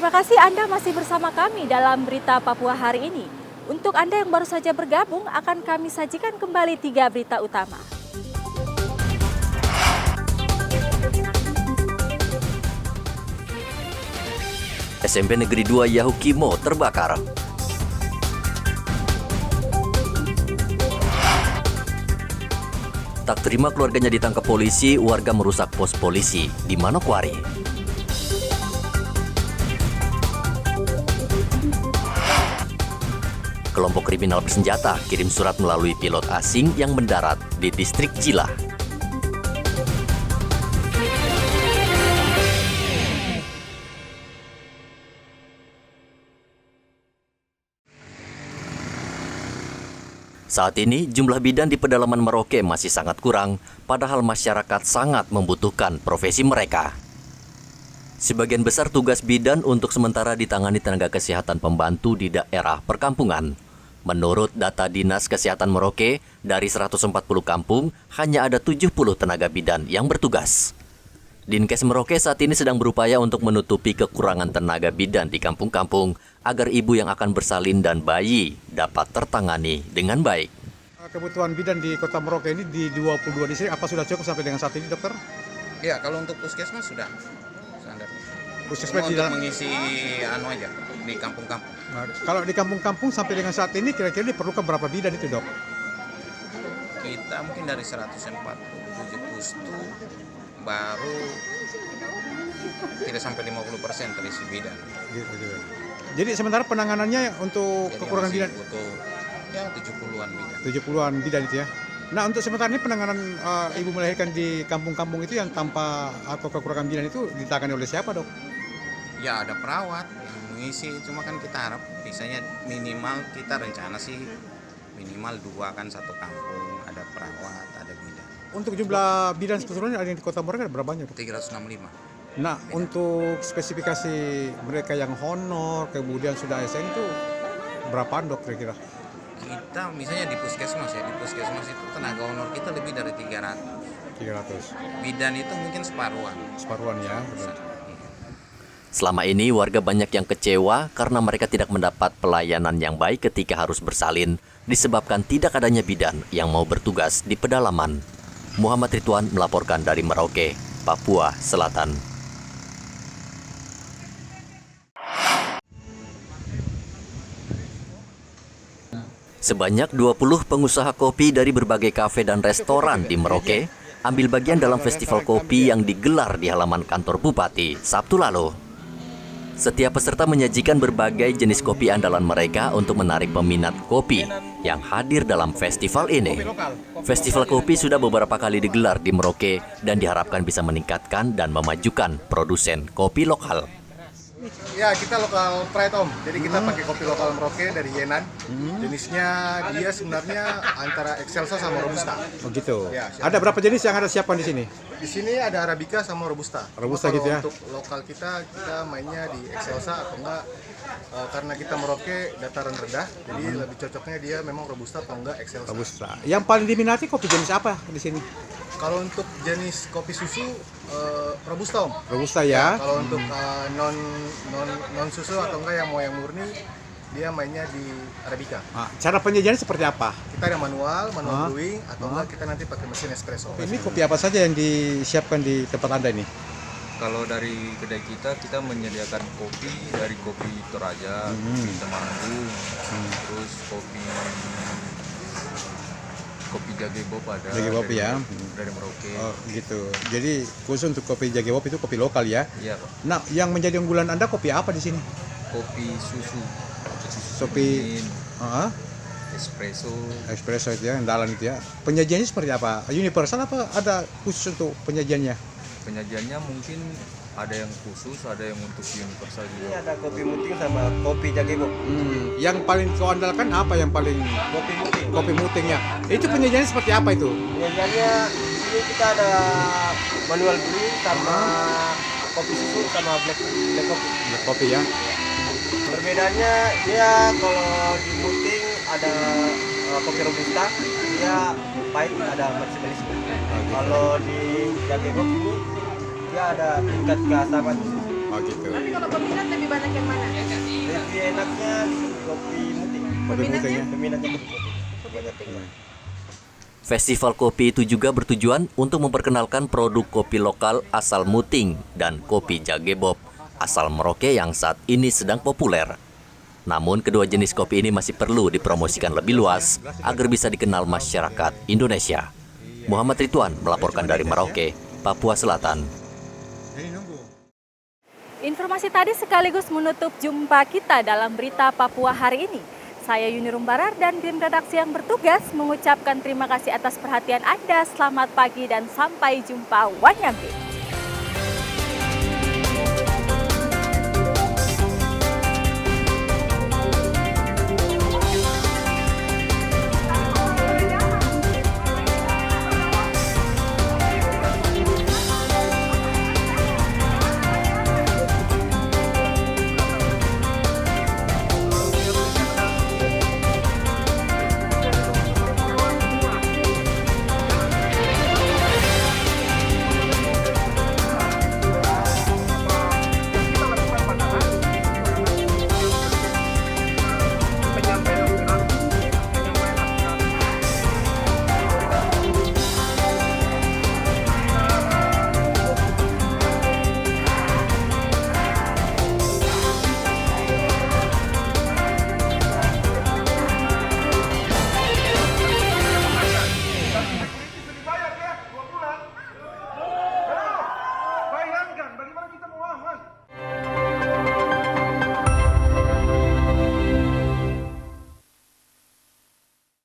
Terima kasih Anda masih bersama kami dalam Berita Papua hari ini. Untuk Anda yang baru saja bergabung, akan kami sajikan kembali 3 berita utama. SMP Negeri 2 Yahukimo terbakar. Tak terima keluarganya ditangkap polisi, warga merusak pos polisi di Manokwari. Kelompok kriminal bersenjata kirim surat melalui pilot asing yang mendarat di distrik Jila. Saat ini, jumlah bidan di pedalaman Merauke masih sangat kurang, padahal masyarakat sangat membutuhkan profesi mereka. Sebagian besar tugas bidan untuk sementara ditangani tenaga kesehatan pembantu di daerah perkampungan. Menurut data Dinas Kesehatan Merauke, dari 140 kampung, hanya ada 70 tenaga bidan yang bertugas. Dinkes Merauke saat ini sedang berupaya untuk menutupi kekurangan tenaga bidan di kampung-kampung agar ibu yang akan bersalin dan bayi dapat tertangani dengan baik. Kebutuhan bidan di Kota Merauke ini di 22 distrik, apa sudah cukup sampai dengan saat ini, dokter? Ya, kalau untuk puskesmas sudah standar. Puskesmas untuk mengisi aja di kampung-kampung. Nah, kalau di kampung-kampung sampai dengan saat ini kira-kira diperlukan berapa bidan itu, dok? Kita mungkin dari 147 pustu baru tidak sampai 50% terisi bidan. Gitu. Jadi sementara penanganannya untuk Jadi kekurangan bidan butuh ya 70-an bidan. 70-an bidan itu ya. Nah, untuk sementara ini penanganan ibu melahirkan di kampung-kampung itu yang tanpa atau kekurangan bidan itu ditangani oleh siapa, dok? Ya ada perawat yang mengisi, cuma kan kita harap bisanya minimal kita rencana sih minimal 2 kan satu kampung, ada perawat, ada bidan. Untuk jumlah bidan keseluruhan ada yang di Kota Merauke ada berapa banyak, dok? 365. Nah, bidan. Untuk spesifikasi mereka yang honor, kemudian sudah ASN itu berapaan, dok, kira-kira? Kita misalnya di puskesmas ya, di puskesmas itu tenaga honor kita lebih dari 300. Bidan itu mungkin separuhan ya. Betul. Selama ini warga banyak yang kecewa karena mereka tidak mendapat pelayanan yang baik ketika harus bersalin disebabkan tidak adanya bidan yang mau bertugas di pedalaman. Muhammad Ridwan melaporkan dari Merauke, Papua Selatan. Sebanyak 20 pengusaha kopi dari berbagai kafe dan restoran di Merauke ambil bagian dalam festival kopi yang digelar di halaman kantor Bupati Sabtu lalu. Setiap peserta menyajikan berbagai jenis kopi andalan mereka untuk menarik peminat kopi yang hadir dalam festival ini. Festival kopi sudah beberapa kali digelar di Merauke dan diharapkan bisa meningkatkan dan memajukan produsen kopi lokal. Ya, kita lokal pride, Om. Jadi kita pakai kopi lokal Merauke dari Yenan. Jenisnya dia sebenarnya antara Excelsa sama Robusta. Oh gitu. Ya, ada berapa jenis yang ada siapkan di sini? Di sini ada Arabica sama Robusta. Robusta gitu ya. Untuk lokal kita mainnya di Excelsa atau enggak karena kita Merauke dataran rendah, jadi lebih cocoknya dia memang Robusta atau enggak Excelsa. Robusta. Yang paling diminati kopi jenis apa di sini? Kalau untuk jenis kopi susu Robusta, Om. Robusta ya. Kalau untuk non susu atau enggak yang mau yang murni, dia mainnya di Arabica. Cara penyajiannya seperti apa? Kita ada manual brewing atau enggak kita nanti pakai mesin espresso. Ini kopi apa saja yang disiapkan di tempat Anda ini? Kalau dari kedai kita menyediakan kopi dari kopi Toraja, kopi Temanggung, terus kopi Jagebob ada. Jagebob ya. Dari Merauke. Oh, gitu. Jadi khusus untuk kopi Jagebob itu kopi lokal ya? Iya, Pak. Nah, yang menjadi unggulan Anda kopi apa di sini? Kopi susu. Kopi espresso itu ya, andalan itu ya. Penyajiannya seperti apa? Universal apa ada khusus untuk penyajiannya? Penyajiannya mungkin ada yang khusus, ada yang untuk universal juga. Ini ada kopi muting sama kopi Jagebob. Yang paling kau andalkan apa yang paling? Kopi muting. Kopi mutingnya. Itu penyajiannya seperti apa itu? Penyajiannya di sini kita ada manual brewing sama kopi susu sama black coffee. Black coffee ya. Perbedaannya dia kalau di muting ada kopi robusta, dia pahit, ada manis-manisnya. Kalau di Jagebob ini dia ada tingkat keasaman Oh gitu. Tapi kalau peminat lebih banyak yang mana? Lebih enaknya kopi putih. Kopi putihnya. Peminatnya kopi putih. Banyak peminat. Festival kopi itu juga bertujuan untuk memperkenalkan produk kopi lokal asal Muting dan kopi Jagebob asal Merauke yang saat ini sedang populer. Namun kedua jenis kopi ini masih perlu dipromosikan lebih luas agar bisa dikenal masyarakat Indonesia. Muhammad Ridwan melaporkan dari Merauke, Papua Selatan. Informasi tadi sekaligus menutup jumpa kita dalam berita Papua hari ini. Saya Yuni Rumbarar dan tim redaksi yang bertugas mengucapkan terima kasih atas perhatian Anda. Selamat pagi dan sampai jumpa. Wanyambi.